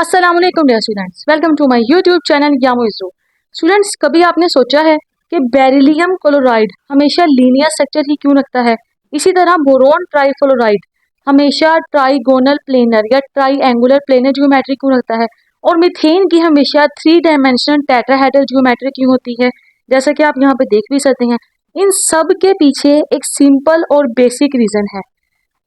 अस्सलाम वालेकुम dear students, welcome to my YouTube channel यामो इसरो। स्टूडेंट्स, कभी आपने सोचा है कि बेरिलियम क्लोराइड हमेशा लीनियर स्ट्रक्चर ही क्यों रखता है? इसी तरह बोरोन ट्राइफ्लोराइड हमेशा ट्राइगोनल प्लेनर या ट्राइएंगुलर प्लेनर ज्योमेट्री क्यों रखता है? और मीथेन की हमेशा 3 डायमेंशनल टेट्राहेड्रल ज्योमेट्री क्यों होती है, जैसा कि आप यहाँ पे देख भी सकते हैं। इन सब के पीछे एक सिंपल और बेसिक रीजन है,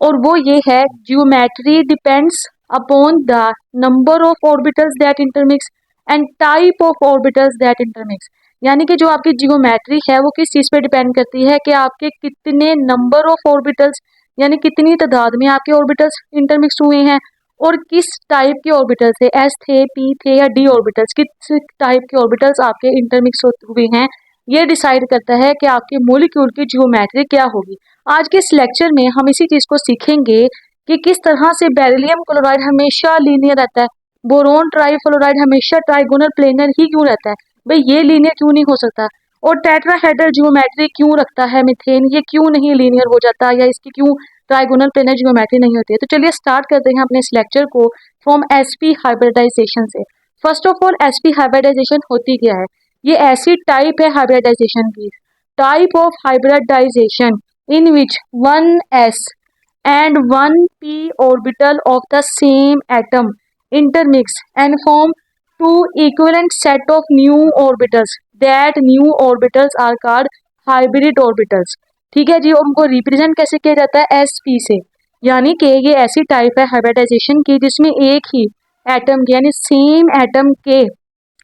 और वो ये है, geometry depends upon the number of orbitals that intermix and type of orbitals that intermix. यानी कि जो आपकी जियोमेट्री है वो किस चीज पे डिपेंड करती है कि आपके कितने नंबर ऑफ ऑर्बिटल्स, यानी कितनी तादाद में आपके ऑर्बिटल्स इंटरमिक्स हुए हैं, और किस टाइप के ऑर्बिटल्स थे, एस थे, पी थे या डी ऑर्बिटल्स, किस टाइप के ऑर्बिटल्स आपके इंटरमिक्स हुए हैं। ये डिसाइड करता है कि आपके मॉलिक्यूल की जियोमेट्री क्या होगी। आज के इस लेक्चर में हम इसी चीज को सीखेंगे कि किस तरह से बेरिलियम क्लोराइड हमेशा लीनियर रहता है, बोरोन ट्राइफ्लोराइड हमेशा ट्राइगोनल प्लेनर ही क्यों रहता है, भाई ये लीनियर क्यों नहीं हो सकता, और टेट्राहेड्रल ज्योमेट्री क्यों रखता है मीथेन, ये क्यों नहीं लीनियर हो जाता, या इसकी क्यों ट्राइगोनल प्लेनर ज्योमेट्री नहीं होती है। तो चलिए स्टार्ट करते हैं अपने इस लेक्चर को फ्रॉम एसपी हाइब्रिडाइजेशन से। First of all, sp hybridization होती क्या है? ये ऐसी टाइप है हाइब्रिडाइजेशन की, type of hybridization in which one s and one p orbital of the same atom intermix and form two equivalent set of new orbitals. That new orbitals are called hybrid orbitals. ठीक है जी, और उनको represent कैसे किया जाता है? S P से। यानी कि ये ऐसी टाइप है हाइब्रिडाइजेशन की जिसमें एक ही एटम के, यानी सेम एटम के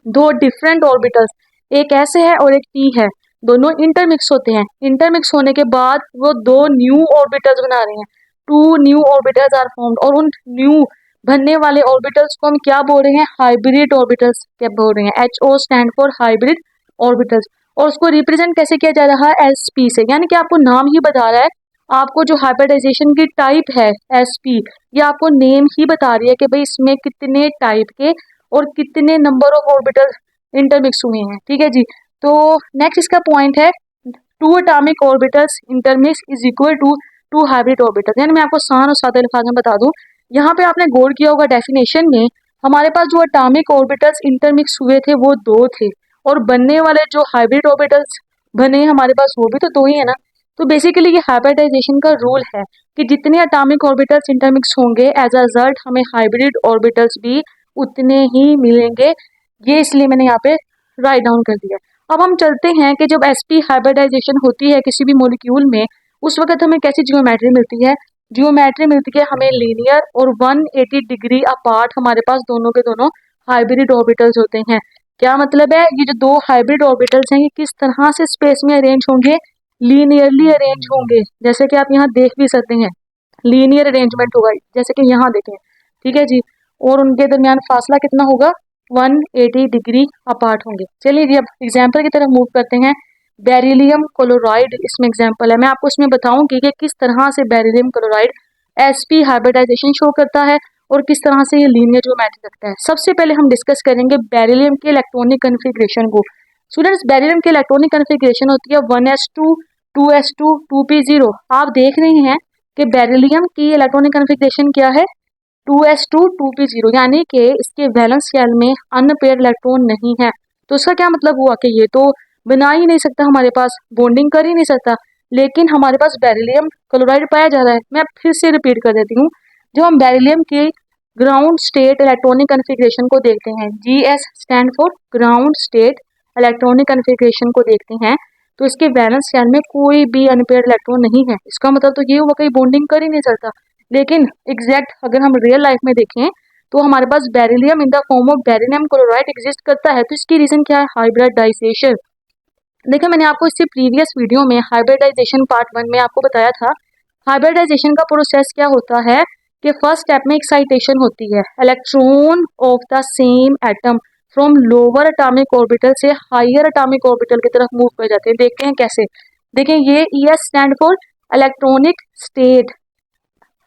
दो डिफरेंट ऑर्बिटल्स, एक एस है और एक पी है, दोनों इंटरमिक्स होते हैं। इंटरमिक्स होने के बाद वो दो न्यू ऑर्बिटल्स बना रहे हैं, two new orbitals are formed, और उन न्यू बनने वाले ऑर्बिटल्स को हम क्या बोल रहे हैं? हाइब्रिड ऑर्बिटल्स क्या बोल रहे हैं? H O stand for hybrid orbitals. और उसको रिप्रेजेंट कैसे किया जा रहा है? एस पी से। यानी कि आपको नाम ही बता रहा है, आपको जो हाइब्रिडाइजेशन की टाइप है एस पी, ये आपको नेम ही बता रही है कि भाई इसमें कितने टाइप के और कितने नंबर ऑफ ऑर्बिटल्स इंटरमिक्स हुए हैं। ठीक है जी। तो नेक्स्ट इसका पॉइंट है, two atomic orbitals intermix is equal to two hybrid orbitals. यानी मैं आपको आसान और सादे अल्फाज में बता दूं, यहाँ पे आपने गौर किया होगा डेफिनेशन में, हमारे पास जो एटॉमिक ऑर्बिटल्स इंटरमिक्स हुए थे वो दो थे, और बनने वाले जो हाइब्रिड ऑर्बिटल्स बने हमारे पास वो भी तो दो ही है ना। तो बेसिकली ये हाइब्रिडाइजेशन का रूल है कि जितने एटॉमिक ऑर्बिटल्स इंटरमिक्स होंगे, एज अ रिजल्ट हमें हाइब्रिड ऑर्बिटल्स भी उतने ही मिलेंगे। ये इसलिए मैंने यहाँ पे राइट डाउन कर दिया। अब हम चलते हैं कि जब एसपी हाइब्रिडाइजेशन होती है किसी भी मॉलिक्यूल में, उस वक्त हमें कैसी जियोमेट्री मिलती है? जियोमेट्री मिलती है हमें लीनियर, और 180 डिग्री अपार्ट हमारे पास दोनों के दोनों हाइब्रिड ऑर्बिटल्स होते हैं। क्या मतलब है? ये जो दो हाइब्रिड ऑर्बिटल्स हैं ये किस तरह से स्पेस में अरेंज होंगे? लीनियरली अरेंज होंगे, जैसे कि आप यहाँ देख भी सकते हैं, लीनियर अरेंजमेंट होगा, जैसे कि यहाँ देखें। ठीक है जी। और उनके दरमियान फासला कितना होगा? 180 डिग्री अपार्ट होंगे। चलिए जी, अब एग्जाम्पल की तरफ मूव करते हैं। बेरिलियम क्लोराइड इसमें एग्जाम्पल है। मैं आपको इसमें बताऊंगी कि किस तरह से beryllium chloride sp hybridization show करता है और किस तरह से ये लीनियर ज्योमेट्री रखता है। सबसे पहले हम डिस्कस करेंगे बेरिलियम के इलेक्ट्रॉनिक कन्फिग्रेशन को। स्टूडेंट्स, बेरिलियम की इलेक्ट्रॉनिक कन्फिग्रेशन होती है 1s2 2s2 2p0। आप देख रहे हैं कि बेरिलियम की इलेक्ट्रॉनिक कन्फिग्रेशन क्या है? 2s2 2p0, यानी कि इसके वैलेंस शेल में अनपेयर इलेक्ट्रॉन नहीं है। तो इसका क्या मतलब हुआ कि ये तो बना ही नहीं सकता, हमारे पास बॉन्डिंग कर ही नहीं सकता, लेकिन हमारे पास बेरिलियम क्लोराइड पाया जा रहा है। मैं फिर से रिपीट कर देती हूँ, जब हम बेरिलियम की ग्राउंड स्टेट इलेक्ट्रॉनिक कन्फिग्रेशन को देखते हैं, GS stand for ground state electronic configuration को देखते हैं, तो इसके वैलेंस शेल में कोई भी अनपेयर इलेक्ट्रॉन नहीं है। इसका मतलब तो ये हुआ कि बॉन्डिंग कर ही नहीं सकता। लेकिन एग्जैक्ट अगर हम रियल लाइफ में देखें तो हमारे पास beryllium in the form of beryllium chloride exist करता है। तो इसकी रीजन क्या है? हाइब्रिडाइजेशन। देखिए, मैंने आपको इससे प्रीवियस वीडियो में हाइब्रिडाइजेशन पार्ट 1 में आपको बताया था, हाइब्रिडाइजेशन का प्रोसेस क्या होता है कि फर्स्ट स्टेप में एक्साइटेशन होती है, electron of the same atom from lower atomic orbital से हायर एटॉमिक ऑर्बिटल की तरफ मूव कर जाते हैं। देखते हैं कैसे। देखें, ये ES stand for electronic state,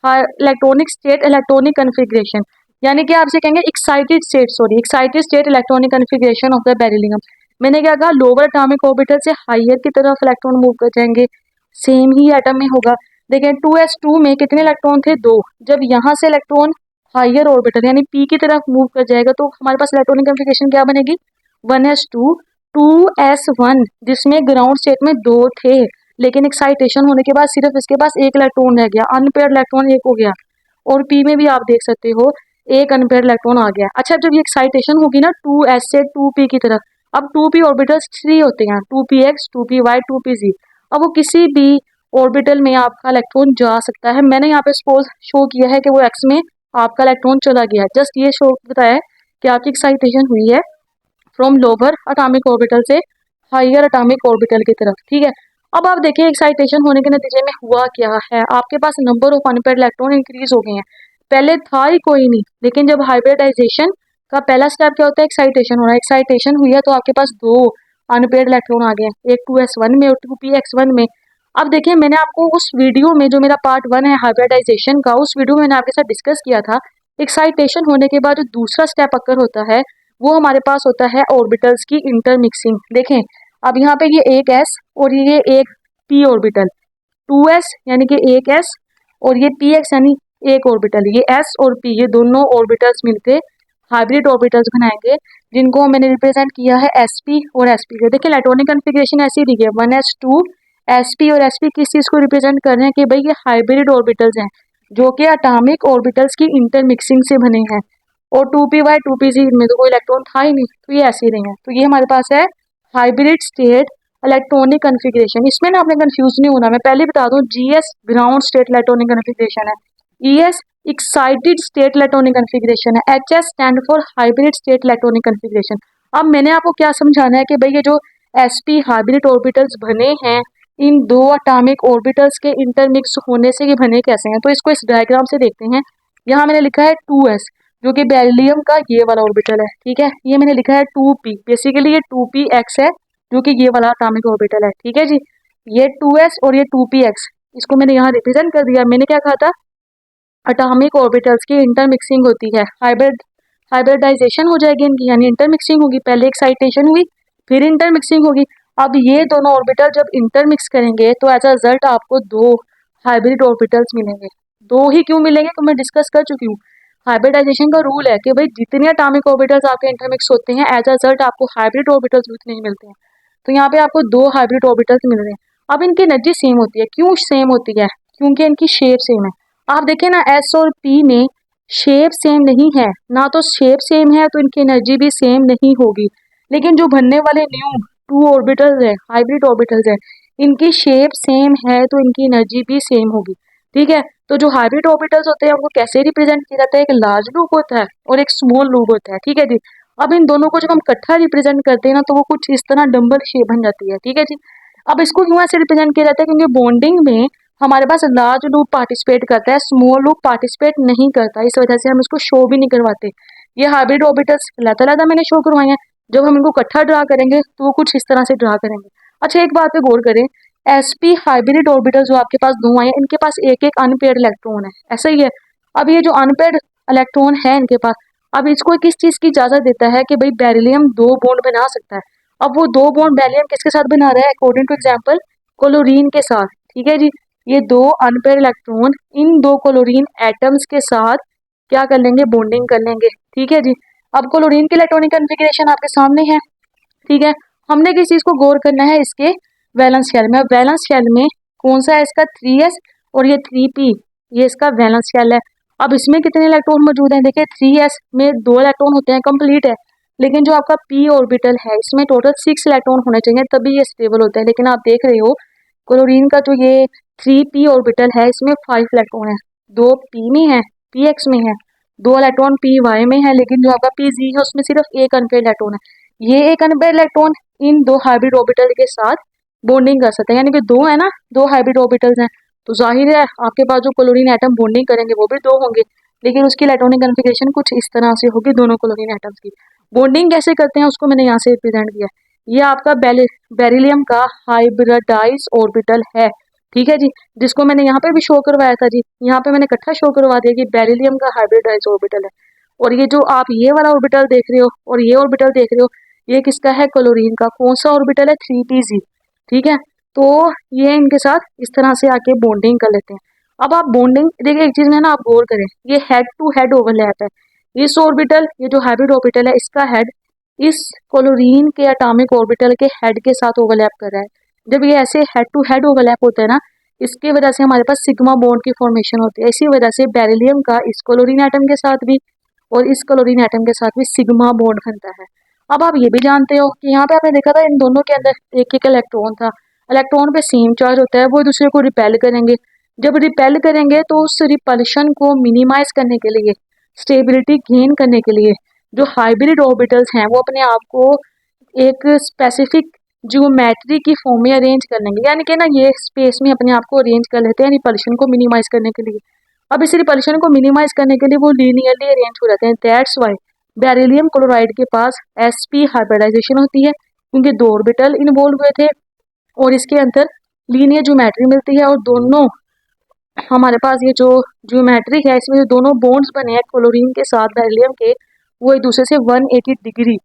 electronic state electronic configuration, यानी कि आपसे कहेंगे excited state, sorry excited state electronic configuration of the beryllium. मैंने क्या कहा? लोअर एटॉमिक ऑर्बिटल से हायर की तरफ इलेक्ट्रॉन मूव कर जाएंगे, सेम ही एटम में होगा। देखें 2s2 में कितने इलेक्ट्रॉन थे? 2। जब यहाँ से इलेक्ट्रॉन हायर ऑर्बिटल यानी पी की तरफ मूव कर जाएगा तो हमारे पास इलेक्ट्रॉनिक कॉन्फ़िगरेशन क्या बनेगी, 1s2 2s1, जिसमें ग्राउंड स्टेट में दो थे लेकिन एक्साइटेशन होने के बाद सिर्फ इसके पास एक इलेक्ट्रॉन रह गया, अनपेयर्ड इलेक्ट्रॉन एक हो गया। और पी में भी आप देख सकते हो एक अनपेयर्ड इलेक्ट्रॉन आ गया। अच्छा, जब ये एक्साइटेशन होगी ना 2s से 2p की तरफ, अब 2p ऑर्बिटल्स 3 होते हैं, 2px 2py 2pz। अब वो किसी भी ऑर्बिटल में आपका इलेक्ट्रॉन जा सकता है। मैंने यहाँ पे सपोज शो किया है कि वो एक्स में आपका इलेक्ट्रॉन चला गया, जस्ट ये शो बताया है कि आपकी एक्साइटेशन हुई है फ्रॉम लोअर एटॉमिक ऑर्बिटल से हायर एटॉमिक ऑर्बिटल की तरफ। ठीक है, अब आप देखिए एक्साइटेशन होने के नतीजे में हुआ क्या है, आपके पास number of unpaired electron increase हो गए हैं। पहले था ही कोई नहीं, लेकिन जब हाइब्रिडाइजेशन का पहला स्टेप क्या होता है, एक्साइटेशन होना। एक्साइटेशन हुई है तो आपके पास दो अनपेयर्ड इलेक्ट्रॉन आ गए, एक 2s1 में और 2px1 में। अब देखिए मैंने आपको उस वीडियो में जो मेरा पार्ट 1 है हाइब्रिडाइजेशन का, उस वीडियो में मैंने आपके साथ डिस्कस किया था एक्साइटेशन होने के बाद जो दूसरा स्टेप अकर होता है वो हमारे पास होता है ऑर्बिटल्स की इंटरमिक्सिंग। देखें अब यहाँ पे ये एक s और ये एक p ऑर्बिटल, 2s यानी कि एक s और ये px यानी एक ऑर्बिटल, ये s और p ये दोनों ऑर्बिटल्स मिलके हाइब्रिड ऑर्बिटल्स बनाएंगे जिनको मैंने रिप्रेजेंट किया है sp और sp के। देखिए इलेक्ट्रॉनिक कॉन्फ़िगरेशन ऐसी दी है 1s2 sp और sp किस चीज को रिप्रेजेंट कर रहे हैं कि भाई ये हाइब्रिड ऑर्बिटल्स हैं जो कि एटॉमिक ऑर्बिटल्स की इंटरमिक्सिंग से बने हैं। और 2py 2pz इनमें तो कोई इलेक्ट्रॉन था ही नहीं तो ये ऐसे ही रहे हैं। तो ये हमारे पास है हाइब्रिड स्टेट इलेक्ट्रॉनिक कॉन्फ़िगरेशन। इसमें ना आपने कंफ्यूज नहीं होना, मैं पहले बता दूं GS ground state electronic configuration है, ES excited state electronic configuration है, HS stand for hybrid state electronic configuration. अब मैंने आपको क्या समझाना है कि भाई ये जो sp हाइब्रिड ऑर्बिटल्स बने हैं इन दो एटॉमिक ऑर्बिटल्स के इंटरमिक्स होने से ये बने कैसे हैं। तो इसको इस डायग्राम से देखते हैं। यहाँ मैंने लिखा है 2s जो कि बेरिलियम का ये वाला ऑर्बिटल है। ठीक है, ये मैंने लिखा है 2p, बेसिकली ये 2px है जो कि ये वाला एटॉमिक ऑर्बिटल है। ठीक है जी, ये 2s और ये 2px, इसको मैंने यहाँ रिप्रेजेंट कर दिया। मैंने क्या कहा था, एटॉमिक ऑर्बिटल्स की इंटरमिक्सिंग होती है, हाइब्रिडाइजेशन हो जाएगी इनकी यानी इंटरमिक्सिंग होगी। पहले एक्साइटेशन हुई फिर इंटरमिक्सिंग होगी। अब ये दोनों ऑर्बिटल जब इंटरमिक्स करेंगे तो एज अ रिजल्ट आपको दो हाइब्रिड ऑर्बिटल्स मिलेंगे। दो ही क्यों मिलेंगे तो मैं डिस्कस कर चुकी हूँ। हाइब्रिडाइजेशन का रूल है कि भाई जितने एटॉमिक ऑर्बिटल्स आपके इंटरमिक्स होते हैं एज अ रिजल्ट आपको हाइब्रिड ऑर्बिटल्स भी उतने ही मिलते हैं। तो यहाँ पे आपको दो हाइब्रिड ऑर्बिटल्स मिल रहे हैं। अब इनकी एनर्जी सेम होती है, क्यों सेम होती है, क्योंकि इनकी शेप सेम है। आप देखें ना s और p में शेप सेम नहीं है, ना तो शेप सेम है तो इनकी एनर्जी भी सेम नहीं होगी। लेकिन जो बनने वाले न्यू टू ऑर्बिटल्स है हाइब्रिड ऑर्बिटल्स है इनकी शेप सेम है तो इनकी एनर्जी भी सेम होगी। ठीक है, तो जो हाइब्रिड ऑर्बिटल्स होते हैं उनको कैसे रिप्रेजेंट किया जाता है, एक लार्ज लूप होता है और एक स्मॉल लूप होता है। ठीक है जी, अब इन दोनों को जब हम इकट्ठा रिप्रेजेंट करते हैं ना तो वो कुछ इस तरह डम्बल शेप बन जाती है। ठीक है जी, अब इसको क्यों ऐसे रिप्रेजेंट किया जाता है, क्योंकि बॉन्डिंग में हमारे पास लार्ज लूप पार्टिसिपेट करता है, स्मॉल लूप पार्टिसिपेट नहीं करता, इस वजह से हम इसको शो भी नहीं करवाते। ये हाइब्रिड ऑर्बिटल्स लहदा मैंने शो करवाए हैं, जब हम इनको इकट्ठा ड्रा करेंगे तो वो कुछ इस तरह से ड्रा करेंगे। अच्छा एक बात पे गौर करें, sp हाइब्रिड ऑर्बिटल जो आपके पास दो आए हैं इनके पास एक एक अनपेयर्ड इलेक्ट्रॉन है, ऐसा ही है। अब ये जो अनपेयर्ड इलेक्ट्रॉन है इनके पास, अब इसको किस चीज की इजाजत देता है कि भाई बेरिलियम दो बॉन्ड बना सकता है। अब वो दो बॉन्ड बेरिलियम किसके साथ बना रहा है, अकॉर्डिंग टू एग्जांपल क्लोरीन के साथ। ठीक है जी, ये दो अनपेयर्ड इलेक्ट्रॉन इन दो क्लोरीन एटम्स के साथ क्या कर लेंगे, बॉन्डिंग कर लेंगे। ठीक है जी, अब क्लोरीन की इलेक्ट्रॉनिक कॉन्फ़िगरेशन आपके सामने है। ठीक है, हमने किस चीज को गौर करना है, इसके वैलेंस शेल में। अब वैलेंस शेल में कौन सा है, इसका 3s और ये 3p, ये इसका वैलेंस शेल है। अब इसमें कितने इलेक्ट्रॉन मौजूद हैं, देखिए 3s में दो इलेक्ट्रॉन होते हैं, कंप्लीट है। लेकिन जो आपका p ऑर्बिटल है इसमें टोटल 6 इलेक्ट्रॉन होने चाहिए तभी ये स्टेबल होता है। लेकिन आप देख रहे हो क्लोरीन का जो ये 3p ऑर्बिटल है इसमें 5 इलेक्ट्रॉन है, दो p में है px में है, दो इलेक्ट्रॉन py में है, लेकिन जो आपका pz है उसमें सिर्फ एक अनपेयर्ड इलेक्ट्रॉन है। ये एक अनपेयर्ड इलेक्ट्रॉन इन दो हाइब्रिड ऑर्बिटल के साथ बॉन्डिंग कर सकते हैं, यानी कि दो है ना, दो हाइब्रिड ऑर्बिटल्स हैं तो जाहिर है आपके पास जो क्लोरीन एटम बॉन्डिंग करेंगे वो भी दो होंगे, लेकिन उसकी इलेक्ट्रॉनिक कॉन्फ़िगरेशन कुछ इस तरह से होगी। दोनों क्लोरीन एटम्स की बॉन्डिंग कैसे करते हैं उसको मैंने यहाँ से रिप्रेजेंट किया है। ये आपका बेरिलियम का हाइब्रिडाइज ऑर्बिटल है। ठीक है जी, जिसको मैंने यहाँ पे भी शो करवाया था जी, यहाँ पे मैंने इकट्ठा शो करवा दिया कि बेरिलियम का हाइब्रिडाइज ऑर्बिटल है। और ये जो आप ये वाला ऑर्बिटल देख रहे हो और ये ऑर्बिटल देख रहे हो ये किसका है, क्लोरीन का। कौन सा ऑर्बिटल है, 3pz। ठीक है, तो ये इनके साथ इस तरह से आके बॉन्डिंग कर लेते हैं। अब आप बॉन्डिंग देखिए, एक चीज में ना आप गौर करें, ये हेड टू हेड ओवरलैप है। इस ऑर्बिटल, ये जो हाइब्रिड ऑर्बिटल है, इसका हेड इस क्लोरीन के एटॉमिक ऑर्बिटल के हेड के साथ ओवरलैप कर रहा है। जब ये ऐसे हेड टू हेड ओवरलैप होता है ना, इसकी वजह से हमारे पास सिग्मा बॉन्ड की फॉर्मेशन होती है। इसी वजह से बेरिलियम का इस क्लोरीन एटम के साथ भी और इस क्लोरीन एटम के साथ भी सिग्मा बॉन्ड बनता है। अब आप ये भी जानते हो कि यहाँ पे आपने देखा था इन दोनों के अंदर एक एक इलेक्ट्रॉन था। इलेक्ट्रॉन पे सेम चार्ज होता है, वो एक दूसरे को रिपेल करेंगे। जब रिपेल करेंगे तो उस रिपल्शन को मिनिमाइज करने के लिए, स्टेबिलिटी गेन करने के लिए, जो हाइब्रिड ऑर्बिटल्स हैं वो अपने आप को एक स्पेसिफिक ज्योमेट्री की फॉर्म में अरेंज कर लेंगे, यानी कि ना ये स्पेस में अपने आप को अरेंज कर लेते हैं रिपल्शन को मिनिमाइज करने के लिए। अब इस रिपल्शन को मिनिमाइज करने के लिए वो लीनियरली अरेंज हो जाते हैं। दैट्स वाई बेरिलियम क्लोराइड के पास sp हाइब्रिडाइजेशन होती है, क्योंकि दो ऑर्बिटल इन्वॉल्व हुए थे और इसके अंदर लीनियर ज्योमेट्री मिलती है। और दोनों हमारे पास ये जो ज्योमेट्री है, इसमें जो दोनों बॉन्ड्स बने हैं क्लोरीन के साथ बेरिलियम के, वो एक दूसरे से 180 डिग्री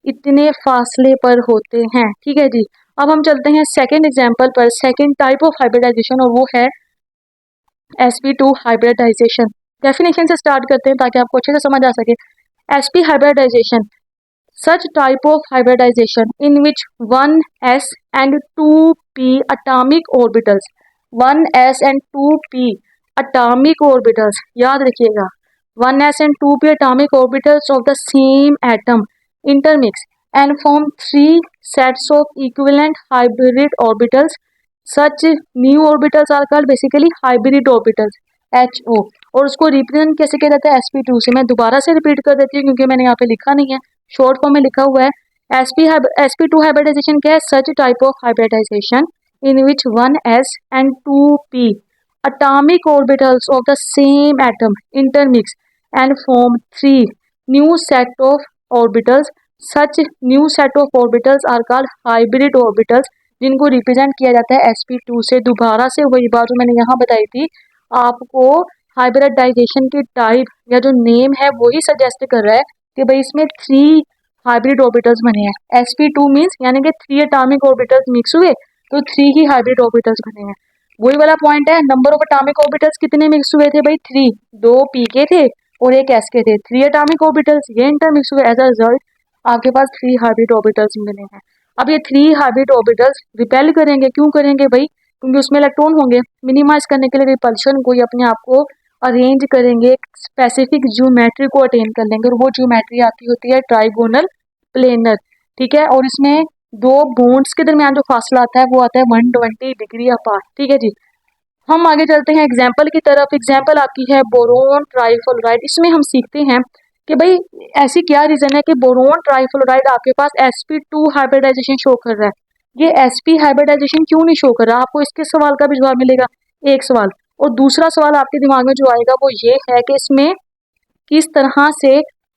इतने फासले पर होते हैं। ठीक है जी। अब हम चलते हैं सेकंड एग्जांपल पर, सेकंड टाइप ऑफ हाइब्रिडाइजेशन, और वो है sp2 हाइब्रिडाइजेशन। डेफिनेशन से स्टार्ट करते हैं ताकि आपको अच्छे से समझ आ सके। sp hybridization, such type of hybridization in which 1s and 2p atomic orbitals, 1s and 2p atomic orbitals, याद रखिएगा, 1s and 2p atomic orbitals of the same atom intermix and form three sets of equivalent hybrid orbitals. Such new orbitals are called basically hybrid orbitals, HO। और उसको represent कैसे किया जाता है, sp2 से। मैं दोबारा से रिपीट कर देती हूँ क्योंकि मैंने यहाँ पे लिखा नहीं है, शॉर्ट फॉर्म में लिखा हुआ है। sp2 हाइब्रिडाइजेशन क्या है, such type of hybridization in which 1s and 2p atomic orbitals of the same atom intermix and form three new set of orbitals. Such new set of orbitals are called hybrid orbitals, जिनको represent किया जाता है sp2 से। दोबारा से वही बात जो मैंने यहाँ बताई थी, आपको हाइब्रिडाइजेशन की टाइप या जो नेम है वही सजेस्ट कर रहा है कि भाई इसमें थ्री हाइब्रिड ऑर्बिटल्स बने हैं। sp2 मीन्स यानी कि थ्री एटॉमिक ऑर्बिटल्स मिक्स हुए तो थ्री ही हाइब्रिड ऑर्बिटल्स बने हैं। वही वाला पॉइंट है, नंबर ऑफ एटॉमिक ऑर्बिटल्स कितने मिक्स हुए थे भाई, थ्री। दो p के थे और एक s के थे, थ्री एटॉमिक ऑर्बिटल्स ये इंटरमिक्स हुए, एज अ रिजल्ट आपके पास थ्री हाइब्रिड ऑर्बिटल्स मिले हैं। अब ये थ्री हाइब्रिड ऑर्बिटल्स रिपेल करेंगे, क्यों करेंगे भाई, क्योंकि उसमें इलेक्ट्रॉन होंगे। मिनिमाइज करने के लिए रिपल्शन को ये अपने आप को अरेंज करेंगे, स्पेसिफिक ज्योमेट्री को अटेन कर लेंगे, और वो ज्योमेट्री आपकी होती है ट्राइगोनल प्लेनर। ठीक है। और इसमें दो बॉन्ड्स के दरमियान जो फासला आता है वो आता है 120 डिग्री अपार्ट। ठीक है जी। हम आगे चलते हैं एग्जाम्पल की तरफ। एग्जाम्पल आपकी है बोरोन ट्राइफ्लोराइड। इसमें हम सीखते हैं कि भाई ऐसी क्या रीजन है कि बोरोन ट्राइफ्लोराइड आपके पास sp2 हाइब्रिडाइजेशन शो कर रहा है, ये sp हाइब्रिडाइजेशन क्यों नहीं शो कर रहा। आपको इसके सवाल का भी जवाब मिलेगा, एक सवाल। और दूसरा सवाल आपके दिमाग में जो आएगा वो ये है कि इसमें किस तरह से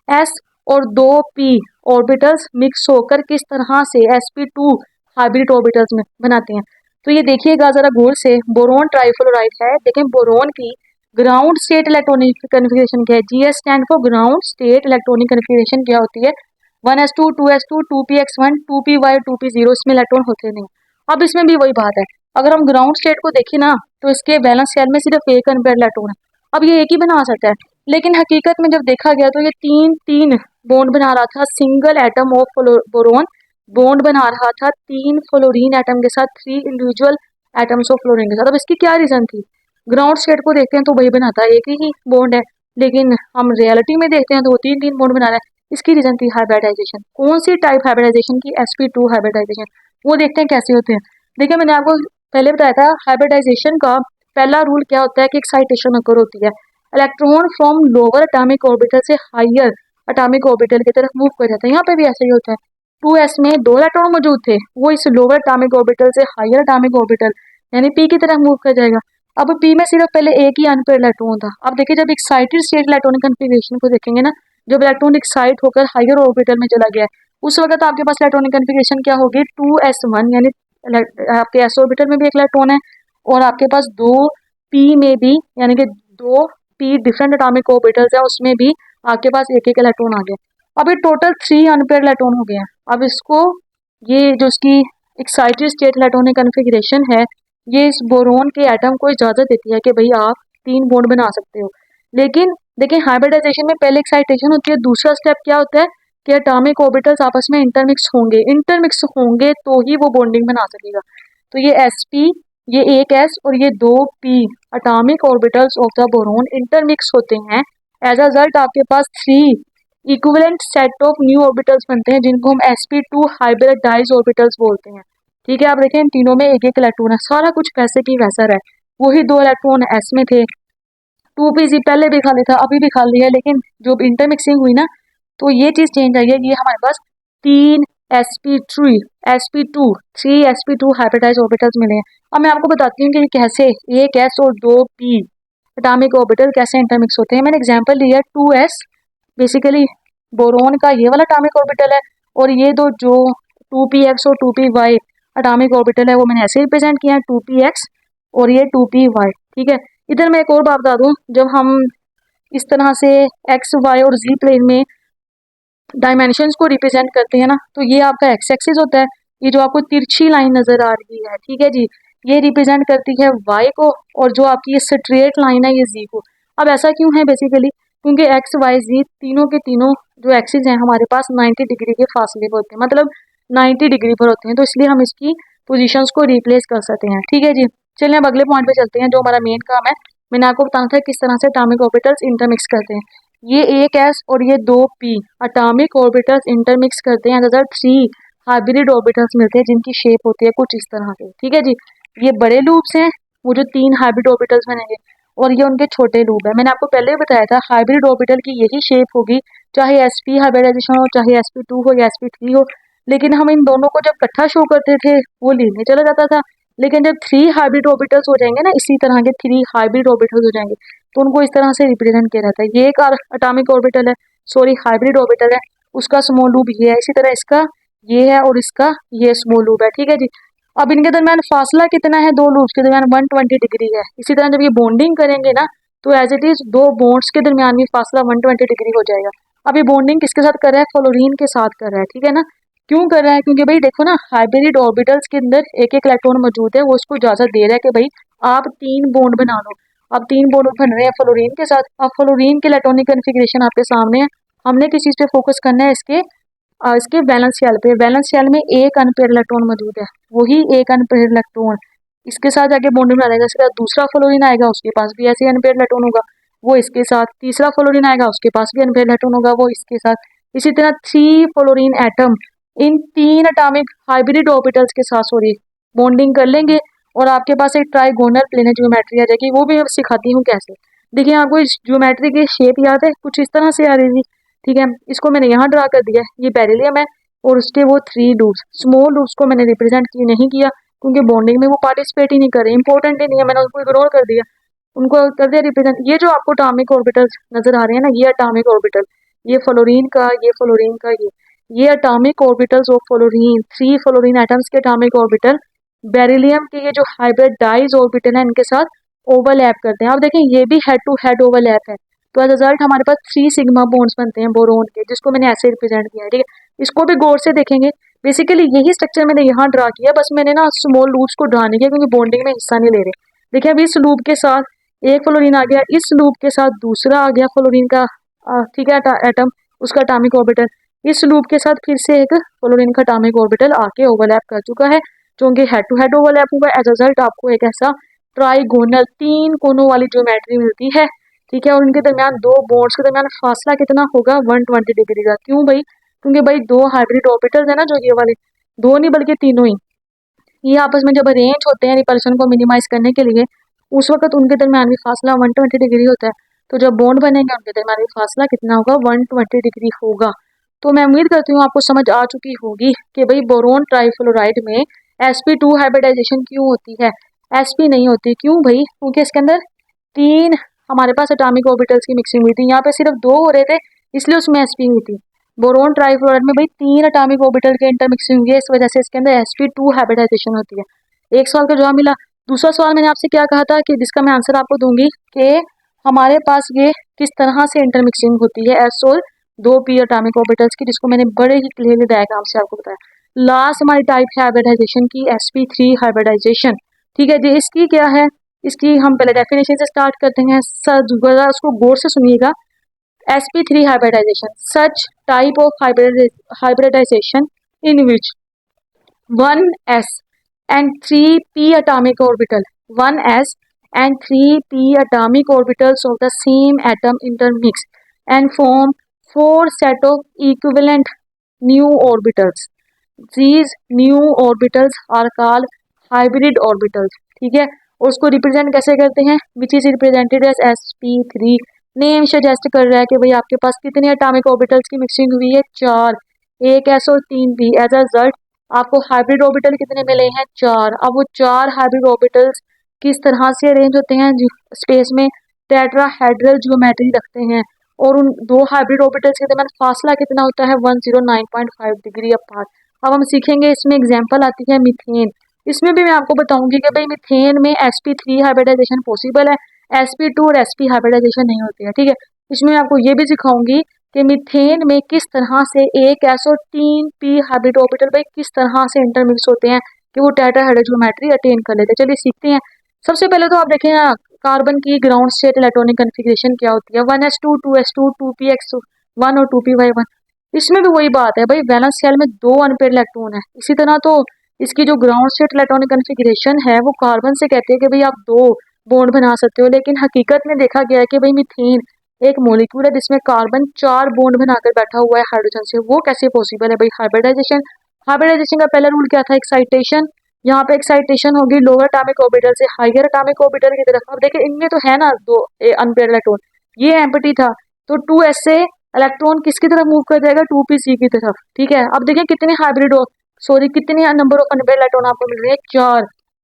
s और दो p ऑर्बिटल्स मिक्स होकर किस तरह से sp2 हाइब्रिड ऑर्बिटल्स में बनाते हैं। तो ये देखिएगा जरा गौर से, बोरोन ट्राइफ्लोराइड है। देखें बोरोन की ग्राउंड स्टेट इलेक्ट्रॉनिक कन्फिगरेशन क्या है, GS stand for ground state electronic configuration क्या होती है, 1s2 2s2 2px1 2py 2p0, इसमें इलेक्ट्रॉन होते नहीं। अब इसमें भी वही बात है, अगर हम ग्राउंड स्टेट को देखें ना तो इसके वैलेंस शेल में सिर्फ एक अनपेयर्ड इलेक्ट्रॉन है। अब ये एक ही बना सकता है, लेकिन हकीकत में जब देखा गया तो ये तीन तीन बॉन्ड बना रहा था। Single atom of boron bond बना रहा था तीन फ्लोरीन एटम के साथ, three individual atoms of fluorine के साथ। अब इसकी क्या रीजन थी, ग्राउंड स्टेट को देखते हैं तो वही बनाता है, एक ही बॉन्ड है, लेकिन हम रियलिटी में देखते हैं तो वो तीन तीन बॉन्ड बना रहा है। इसकी रीजन थी हाइब्रिडाइजेशन। कौन सी टाइप हाइब्रिडाइजेशन की, sp2 हाइब्रिडाइजेशन। वो देखते हैं कैसे होते हैं। देखिए मैंने आपको पहले बताया था हाइब्रिडाइजेशन का पहला रूल क्या होता है कि एक्साइटेशन अकर होती है, electron from lower atomic orbital से हायर एटॉमिक ऑर्बिटल की तरफ मूव कर जाता है। यहाँ पे भी ऐसा ही होता है, 2s में दो इलेक्ट्रॉन मौजूद थे, वो इस लोअर एटॉमिक ऑर्बिटल से हायर एटॉमिक ऑर्बिटल यानी p की तरफ मूव कर जाएगा। अब p में सिर्फ पहले एक ही अनपेयर्ड इलेक्ट्रॉन था। अब देखिए जब एक्साइटेड स्टेट इलेक्ट्रॉनिक कन्फिगरेशन को देखेंगे ना, जब इलेक्ट्रॉन एक्साइट होकर हायर ऑर्बिटल में चला गया है, उस वक्त आपके पास इलेक्ट्रॉनिक कन्फिगरेशन क्या होगी, 2s1, यानी आपके s ऑर्बिटल में भी एक इलेक्ट्रॉन है और आपके पास दो p में भी, यानी कि दो p डिफरेंट एटॉमिक ऑर्बिटल्स है, उसमें भी आपके पास एक एक इलेक्ट्रॉन आ गया। अब ये टोटल थ्री अनपेयर्ड इलेक्ट्रॉन हो गए हैं। अब इसको ये जो इसकी एक्साइटेड स्टेट इलेक्ट्रॉनिक कन्फिगरेशन है, ये इस बोरोन के एटम को इजाजत देती है कि भाई आप 3 बॉन्ड बना सकते हो। लेकिन देखिए हाइब्रिडाइजेशन में पहले एक्साइटेशन होती है, दूसरा स्टेप क्या होता है कि एटॉमिक ऑर्बिटल्स आपस में इंटरमिक्स होंगे तो ही वो बॉन्डिंग बना सकेगा। तो ये sp, ये एक s और ये 2p atomic orbitals of the boron intermix होते हैं। एज अ रिजल्ट आपके पास 3 equivalent set of new orbitals बनते हैं जिनको हम sp2 हाइब्रिडाइज ऑर्बिटल्स बोलते हैं। ठीक है, आप देखें इन तीनों में एक एक इलेक्ट्रॉन है, सारा कुछ वैसे की वैसा है। वही 2 इलेक्ट्रॉन s में थे, 2pz पहले भी खाली था अभी भी खाली है, लेकिन जो इंटरमिक्सिंग हुई ना तो ये चीज चेंज आई है। ये हमारे पास 3 sp3 sp2 3 sp2 hybridise orbitals मिले हैं। अब मैं आपको बताती हूँ कि ये कैसे एक s और 2p एटॉमिक ऑर्बिटल कैसे इंटरमिक्स होते हैं। मैंने एग्जांपल लिया 2s, बेसिकली बोरोन का ये वाला एटॉमिक ऑर्बिटल है, और ये दो जो 2px और 2py एटॉमिक ऑर्बिटल है वो मैंने ऐसे रिप्रेजेंट किया है 2px और ये 2py। ठीक है, इधर मैं एक और बात बता दूं, जब हम इस तरह से एक्स वाई और जी प्लेन में डायमेंशंस को रिप्रेजेंट करते हैं ना, तो ये आपका एक्स एक्सिस होता है। ये जो आपको तिरछी लाइन नजर आ रही है, ठीक है जी, ये रिप्रेजेंट करती है वाई को, और जो आपकी ये स्ट्रेट लाइन है ये जी को। अब ऐसा क्यों है? बेसिकली क्योंकि एक्स वाई जी तीनों के तीनों जो एक्सिस हैं हमारे पास 90 डिग्री के फासले पर होते हैं, मतलब 90 डिग्री पर होते हैं, तो इसलिए हम इसकी पोजिशंस को रिप्लेस कर सकते हैं। ठीक है जी, चलिए अब अगले पॉइंट पे चलते हैं जो हमारा मेन काम है। मैंने आपको बताना था किस तरह से एटॉमिक ऑर्बिटल्स इंटरमिक्स करते हैं। ये एक s और ये 2p एटॉमिक ऑर्बिटल्स इंटरमिक्स करते हैं, अगर 3 हाइब्रिड ऑर्बिटल्स मिलते हैं जिनकी शेप होती है कुछ इस तरह से। ठीक है जी, ये बड़े लूप्स हैं, वो जो 3 हाइब्रिड ऑर्बिटल्स बनेंगे, और ये उनके छोटे लूप है। मैंने आपको पहले ही बताया था हाइब्रिड ऑर्बिटल की यही शेप होगी, चाहे sp हाइब्रिडाइजेशन हो, चाहे sp2 हो या sp3 हो। लेकिन हम इन दोनों को जब इकट्ठा शो करते थे वो लीनियर चला जाता था, लेकिन जब 3 हाइब्रिड ऑर्बिटल्स हो जाएंगे ना, इसी तरह के 3 हाइब्रिड ऑर्बिटल्स हो जाएंगे, तो उनको इस तरह से रिप्रेजेंट किया जाता है। ये एक एटॉमिक ऑर्बिटल है, सॉरी हाइब्रिड ऑर्बिटल है, उसका स्मॉल लूप ये है, इसी तरह इसका ये है और इसका ये स्मॉल लूप है। ठीक है जी, अब इनके दरमियान फासला कितना है? दो लूप्स के दरमियान 120 डिग्री है। इसी तरह जब ये बॉन्डिंग करेंगे ना तो एज इट इज दो बॉन्ड्स के दरमियान भी फासला 120 डिग्री हो जाएगा। अब ये बॉन्डिंग किसके साथ कर रहा है? फ्लोरीन के साथ कर रहा है। ठीक है ना, क्यों कर रहा है? क्योंकि भाई देखो ना, हाइब्रिड ऑर्बिटल्स के अंदर एक एक इलेक्ट्रॉन मौजूद है, वो उसको इजाजत दे रहा है कि भाई आप 3 बॉन्ड बना लो। अब 3 बॉन्ड बन रहे हैं फ्लोरीन के साथ। अब फ्लोरीन के इलेक्ट्रॉनिक कन्फिग्रेशन आपके सामने है। हमने किस चीज पे फोकस करना है? इसके वैलेंस शेल पे। वैलेंस शेल में एक अनपेयर इलेक्ट्रॉन मौजूद है, वही एक अनपेयर इलेक्ट्रॉन इसके साथ जाके बॉन्डिंग बना देगा। इसके साथ दूसरा फ्लोरीन आएगा, उसके पास भी ऐसे अनपेयर इलेक्ट्रॉन होगा, वो इसके साथ। तीसरा फ्लोरीन आएगा, उसके पास भी अनपेयर इलेक्ट्रॉन होगा, वो इसके साथ। इसी तरह 3 fluorine atom in 3 atomic hybrid orbitals के साथ सॉरी बॉन्डिंग कर लेंगे, और आपके पास एक ट्राइगोनल प्लेनर ज्योमेट्री आ जाएगी। वो भी मैं सिखाती हूँ कैसे। देखिए आपको इस ज्योमेट्री की शेप याद है? कुछ इस तरह से आ रही थी। ठीक है, इसको मैंने यहाँ ड्रा कर दिया है, ये बेरिलियम है, और उसके वो 3 लूप्स, स्मॉल लूप्स को मैंने रिप्रेजेंट नहीं किया क्योंकि बॉन्डिंग में वो पार्टिसिपेट ही नहीं कर रहे, इंपॉर्टेंट ही नहीं है, मैंने उनको इग्नोर कर दिया, उनको कर दिया रिप्रेजेंट। ये जो आपको एटॉमिक ऑर्बिटल्स नजर आ रहे हैं ना, ये एटॉमिक ऑर्बिटल, ये फ्लोरीन का, ये फ्लोरीन का, ये atomic orbitals of fluorine, 3 fluorine atoms के एटॉमिक ऑर्बिटल बेरिलियम के ये जो हाइब्रिडाइज ऑर्बिटल है इनके साथ ओवरलैप करते हैं। अब देखें ये भी हेड टू हेड ओवरलैप है, तो एज रिजल्ट हमारे पास 3 सिग्मा बॉन्ड्स बनते हैं बोरोन के, जिसको मैंने ऐसे रिप्रेजेंट किया है। ठीक है, इसको भी गौर से देखेंगे। बेसिकली यही स्ट्रक्चर मैंने यहाँ ड्रा किया, बस मैंने ना स्मॉल लूप्स को ड्रा नहीं किया क्योंकि बॉन्डिंग में हिस्सा नहीं ले रहे। देखिए अब इस लूप के साथ एक फ्लोरीन आ गया, इस लूप के साथ दूसरा आ गया फ्लोरीन का ठीक है एटम, उसका एटॉमिक ऑर्बिटल। इस लूप के साथ फिर से एक फ्लोरीन का एटॉमिक ऑर्बिटल आके ओवरलैप कर चुका है, क्योंकि हेड टू हेड ओवरलैप हुआ। एज रिजल्ट आपको एक ऐसा ट्राइगोनल 3 कोनों वाली ज्योमेट्री मिलती है। ठीक है, और उनके दरमियान 2 बॉन्ड्स के दरमियान फासला कितना होगा? 120 डिग्री का। क्यों भाई? क्योंकि भाई 2 हाइब्रिड ऑर्बिटल्स है ना, जो ये वाले 2 नहीं बल्कि तीनों ही, ये आपस में जब अरेंज होते हैं रिपल्शन को मिनिमाइज करने के लिए, उस वक्त उनके दरमियान भी फासला 120 डिग्री होता है। तो जब बॉन्ड बनेंगे उनके दरमियान भी फासला कितना होगा? 120 डिग्री होगा। तो मैं उम्मीद करती हूँ आपको समझ आ चुकी होगी कि भाई बोरोन ट्राइफ्लोराइड में sp2 हाइब्रिडाइजेशन क्यों होती है, sp नहीं होती। क्यों भाई? क्योंकि इसके अंदर 3 हमारे पास एटॉमिक ऑर्बिटल्स की मिक्सिंग हुई थी, यहाँ पे सिर्फ 2 हो रहे थे, इसलिए उसमें sp हुई थी। बोरोन ट्राइफ्लोराइड में भाई 3 एटॉमिक ऑर्बिटल के इंटरमिक्सिंग हुई है, इस वजह से इसके अंदर sp2 हाइब्रिडाइजेशन होती है। एक सवाल का जवाब मिला। दूसरा सवाल मैंने आपसे क्या कहा था कि जिसका मैं आंसर आपको दूंगी कि हमारे पास ये किस तरह से इंटरमिक्सिंग होती है s और 2p एटॉमिक ऑर्बिटल्स की, जिसको मैंने बड़े ही क्लियरली डायग्राम से आपको बताया। लास्ट हमारी टाइप है हाइब्रिडाइजेशन की sp3 हाइब्रिडाइजेशन। ठीक है जी, इसकी क्या है? इसकी हम पहले डेफिनेशन से स्टार्ट करते हैं। जरा उसको गौर से सुनिएगा। sp3 hybridization, such type of hybridization in which 1s and 3p atomic orbital 1s and 3p atomic orbitals of the same atom intermix and form four set of equivalent new orbitals. These new orbitals are called hybrid orbitals. ठीक है, और उसको represent कैसे करते हैं? Which is represented as sp3। Name suggest कर रहा है कि भाई आपके पास कितने एटॉमिक ऑर्बिटल्स की मिक्सिंग हुई है? 4, एक s और 3p। एज अ रिजल्ट आपको हाइब्रिड ऑर्बिटल कितने मिले हैं? 4। अब वो 4 हाइब्रिड ऑर्बिटल्स किस तरह से अरेंज होते हैं? स्पेस में टेट्राहेड्रल ज्योमेट्री रखते हैं और उन दो हाइब्रिड ऑर्बिटल्स के दरमियान फासला कितना होता है? 109.5 डिग्री अपार्ट। अब हम सीखेंगे, इसमें एग्जांपल आती है मीथेन। इसमें भी मैं आपको बताऊंगी कि भाई मीथेन में sp3 हाइब्रिडाइजेशन पॉसिबल है, sp2 और sp हाइब्रिडाइजेशन नहीं होती है। ठीक है, इसमें मैं आपको ये भी सिखाऊंगी कि मीथेन में किस तरह से एक s और 3p हाइब्रिड ऑर्बिटल भाई किस तरह से इंटरमिक्स होते हैं कि वो टेट्राहेड्रल ज्योमेट्री अटेन कर लेते हैं। चलिए सीखते हैं। सबसे पहले तो आप देखें कार्बन की ग्राउंड स्टेट इलेक्ट्रॉनिक कन्फिग्रेशन क्या होती है? 1s2 2s2 2px1 और 2py1। इसमें भी वही बात है भाई, वैलेंस शेल में 2 अनपेयर्ड इलेक्ट्रॉन है। इसी तरह तो इसकी जो ग्राउंड स्टेट इलेक्ट्रॉनिक कन्फिग्रेशन है वो कार्बन से कहती है कि भाई आप 2 बॉन्ड बना सकते हो, लेकिन हकीकत में देखा गया है कि भाई मीथेन एक मॉलिक्यूल है जिसमें कार्बन 4 बॉन्ड बनाकर बैठा हुआ है हाइड्रोजन से। वो कैसे पॉसिबल है भाई? हाइब्रिडाइजेशन। हाइब्रिडाइजेशन का पहला रूल क्या था? एक्साइटेशन। यहाँ पे एक्साइटेशन होगी लोअर एटॉमिक ऑर्बिटल से हायर एटॉमिक ऑर्बिटल की तरफ। अब देखिए इनमें तो है ना 2 अनपेयर्ड इलेक्ट्रॉन, ये एम्प्टी था, तो 2s से इलेक्ट्रॉन किसकी तरफ मूव कर जाएगा? 2pc की तरफ। ठीक है, अब देखिए कितने हाइब्रिड कितने नंबर ऑफ अनपेयर्ड इलेक्ट्रॉन आपको मिल रहे हैं? 4,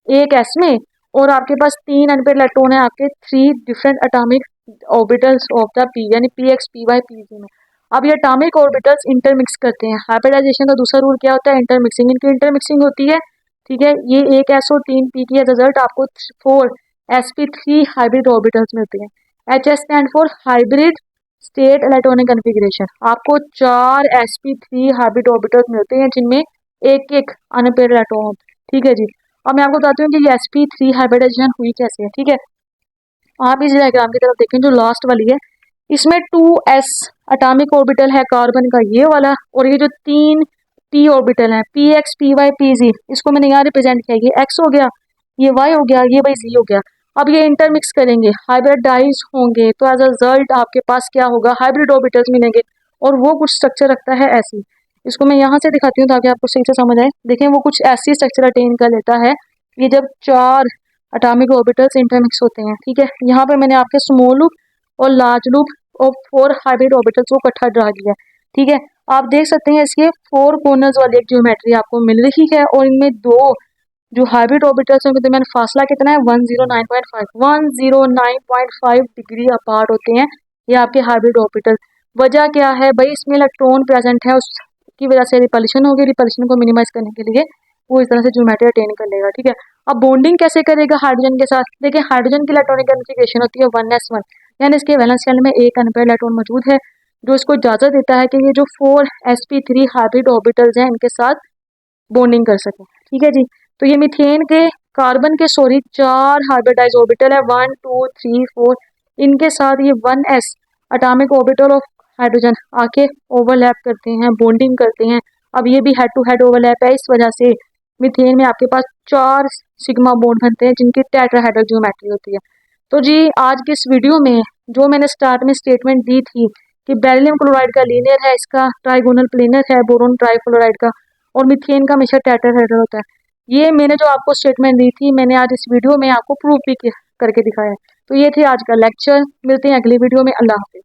एक s में, और आपके पास 3 अनपेयर्ड इलेक्ट्रॉन है आपके 3 different atomic orbitals of the p यानी px py pz में। अब ये एटॉमिक ऑर्बिटल्स इंटरमिक्स करते हैं। हाइब्रिडाइजेशन का दूसरा रूल क्या होता है? इंटरमिक्सिंग। इनकी इंटरमिक्सिंग होती है। ठीक है, ये एक s और 3p की रिजल्ट आपको 4 sp3 हाइब्रिड ऑर्बिटल्स मिलते हैं। HS stand for hybrid state electronic configuration. आपको 4 sp3 हाइब्रिड ऑर्बिटल्स मिलते हैं जिनमें एक एक अनपेयर्ड इलेक्ट्रॉन होते हैं। ठीक है जी, अब मैं आपको बताती हूँ कि ये sp3 हाइब्रिडाइजेशन हुई कैसे है। ठीक है, आप इस डायग्राम की तरफ देखें जो लास्ट वाली है, इसमें 2s एटॉमिक ऑर्बिटल है कार्बन का ये वाला, और ये जो 3 p ऑर्बिटल है px py pz, इसको मैंने यहाँ रिप्रेजेंट किया। ये x हो गया, ये y हो गया, ये भाई z हो गया। अब ये इंटरमिक्स करेंगे, हाइब्रिडाइज होंगे, तो एज अ रिजल्ट आपके पास क्या होगा? हाइब्रिड ऑर्बिटल्स मिलेंगे, और वो कुछ स्ट्रक्चर रखता है ऐसी। इसको मैं यहाँ से दिखाती हूँ ताकि आपको सही से समझ आए। देखें वो कुछ ऐसी स्ट्रक्चर अटेन कर लेता है ये जब 4 एटॉमिक ऑर्बिटल्स इंटरमिक्स होते हैं। ठीक है, यहाँ पे मैंने आपके स्मॉल लूप और लार्ज लूप और 4 हाइब्रिड ऑर्बिटल्स को इकट्ठा ड्रा किया। ठीक है, आप देख सकते हैं इसके 4 कॉर्नर्स वाली एक ज्योमेट्री आपको मिल रही है, और इनमें 2 जो हाइब्रिड ऑर्बिटल्स हैं उनके दरमियान फासला कितना है? 109.5 डिग्री अपार्ट होते हैं ये आपके हाइब्रिड ऑर्बिटल। वजह क्या है भाई? इसमें इलेक्ट्रॉन प्रेजेंट है, उसकी वजह से रिपल्शन होगी। रिपल्शन को मिनिमाइज करने के लिए वो इस तरह से ज्योमेट्री अटेन कर लेगा। ठीक है, अब बॉन्डिंग कैसे करेगा हाइड्रोजन के साथ? देखिए हाइड्रोजन की इलेक्ट्रॉनिक कन्फिग्रेशन होती है 1s1, यानी इसके वैलेंस शेल में एक अनपेयर्ड इलेक्ट्रॉन मौजूद है जो इसको इजाजत देता है कि ये जो 4 sp3 हाइब्रिड ऑर्बिटल्स हैं इनके साथ बॉन्डिंग कर सके। ठीक है जी, तो ये मीथेन के कार्बन के 4 हाइब्रिडाइज ऑर्बिटल है 1 2 3 4, इनके साथ ये 1s atomic orbital of hydrogen आके ओवरलैप करते हैं, बॉन्डिंग करते हैं। अब ये भी हेड टू हेड ओवरलैप है, इस वजह से मीथेन में आपके पास 4 सिग्मा बॉन्ड बनते हैं जिनकी टेट्राहेड्रल ज्योमेट्री होती है। तो जी आज की इस वीडियो में जो मैंने स्टार्ट में स्टेटमेंट दी थी कि बेरिलियम क्लोराइड का लीनियर है, इसका ट्राइगोनल प्लेनर है बोरोन ट्राइफ्लोराइड का, और मीथेन का हमेशा टेट्राहेड्रल होता है, ये मैंने जो आपको स्टेटमेंट दी थी मैंने आज इस वीडियो में आपको प्रूफ भी करके दिखाया है। तो ये थे आज का लेक्चर, मिलते हैं अगली वीडियो में। अल्लाह हाफिज़।